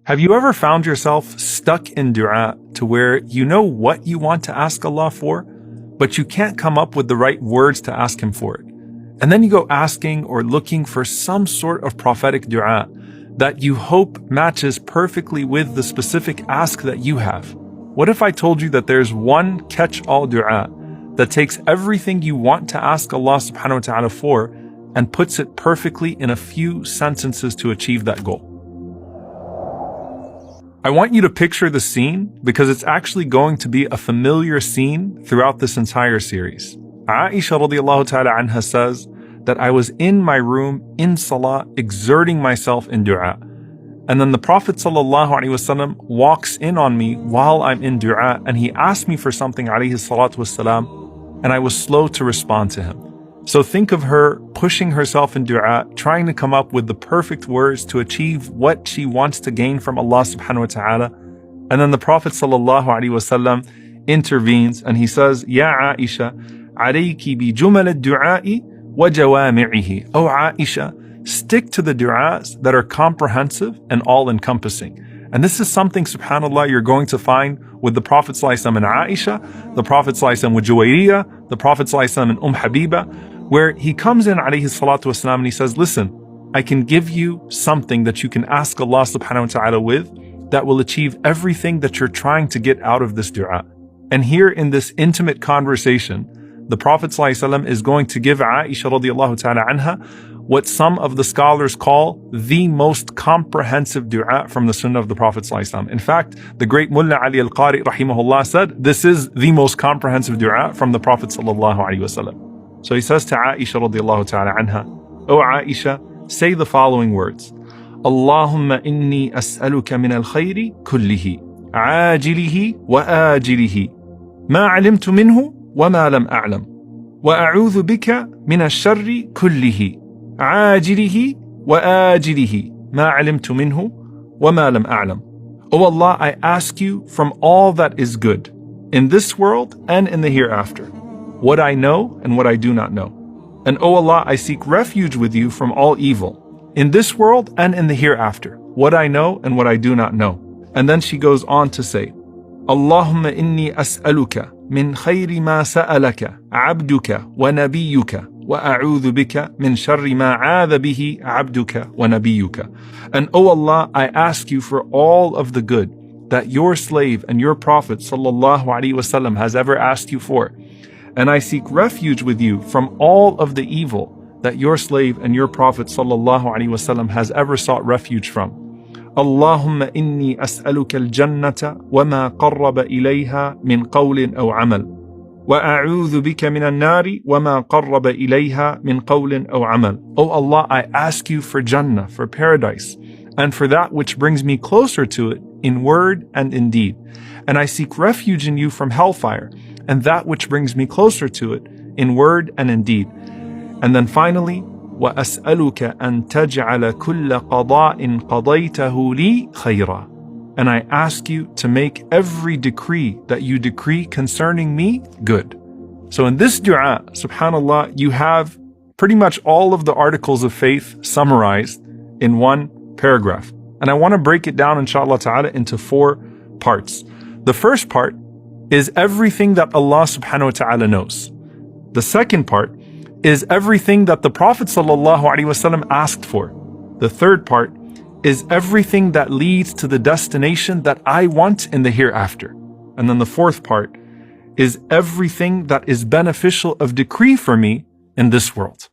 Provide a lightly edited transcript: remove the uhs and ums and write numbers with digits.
Have you ever found yourself stuck in dua to where you know what you want to ask Allah for, but you can't come up with the right words to ask Him for it? And then you go asking or looking for some sort of prophetic dua that you hope matches perfectly with the specific ask that you have. What if I told you that there's one catch-all dua that takes everything you want to ask Allah subhanahu wa ta'ala for and puts it perfectly in a few sentences to achieve that goal? I want you to picture the scene because it's actually going to be a familiar scene throughout this entire series. Aisha radiallahu ta'ala anha says that I was in my room in salah exerting myself in dua. And then the Prophet sallallahu alaihi wasallam walks in on me while I'm in dua and he asked me for something alayhi salatu wasalam, and I was slow to respond to him. So think of her pushing herself in dua, trying to come up with the perfect words to achieve what she wants to gain from Allah subhanahu wa ta'ala. And then the Prophet sallallahu alaihi wasallam intervenes and he says, Ya Aisha, alayki bi jumal ad-du'a'i wa jawami'ihi. Oh Aisha, stick to the du'as that are comprehensive and all-encompassing. And this is something, subhanAllah, you're going to find with the Prophet ﷺ and Aisha, the Prophet ﷺ with Juwayriyah, the Prophet ﷺ and Habiba, where he comes in alayhi salatu wasalam and he says, listen, I can give you something that you can ask Allah subhanahu wa ta'ala with that will achieve everything that you're trying to get out of this dua. And here in this intimate conversation, the Prophet ﷺ is going to give Aisha radiallahu ta'ala anha what some of the scholars call the most comprehensive dua from the sunnah of the Prophet ﷺ. In fact, the great Mullah Ali al-Qari rahimahullah said, this is the most comprehensive dua from the Prophet ﷺ. So he says to Aisha radiallahu ta'ala anha, O Aisha, say the following words. Allahumma inni as'aluka min al-khayri kullihi, ajilihi wa ajilihi, ma alimtu minhu wa ma lam a'lam, wa a'udhu bika min al-sharri kullihi, ajilihi wa ajilihi, ma alimtu minhu wa ma lam a'lam. O Allah, I ask you from all that is good, in this world and in the hereafter, what I know and what I do not know. And O Allah, I seek refuge with you from all evil, in this world and in the hereafter, what I know and what I do not know. And then she goes on to say, Allahumma inni as'aluka min khayri ma sa'alaka abduka wa nabiyyuka wa a'udhu bika min sharri ma 'adha bihi abduka wa nabiyyuka. And O Allah, I ask you for all of the good that your slave and your Prophet sallallahu alaihi wasallam has ever asked you for. And I seek refuge with you from all of the evil that your slave and your Prophet sallallahu alaihi wasallam has ever sought refuge from. Allahumma inni as'aluka al-jannata wa ma qarraba ilayha min qawlin aw amal. Wa a'udhu bika min al-nari wa ma qarraba ilayha min qawlin aw amal. O Allah, I ask you for Jannah, for paradise, and for that which brings me closer to it in word and in deed. And I seek refuge in you from hellfire, and that which brings me closer to it in word and in deed. And then finally, وَأَسْأَلُكَ أَن تَجْعَلَ كُلَّ قَضَاءٍ قَضَيْتَهُ لِي خَيْرًا. And I ask you to make every decree that you decree concerning me good. So in this dua, subhanAllah, you have pretty much all of the articles of faith summarized in one paragraph. And I want to break it down, inshallah ta'ala, into 4 parts. The first part is everything that Allah subhanahu wa ta'ala knows. The second part is everything that the Prophet sallallahu alaihi wasallam asked for. The third part is everything that leads to the destination that I want in the hereafter. And then the fourth part is everything that is beneficial of decree for me in this world.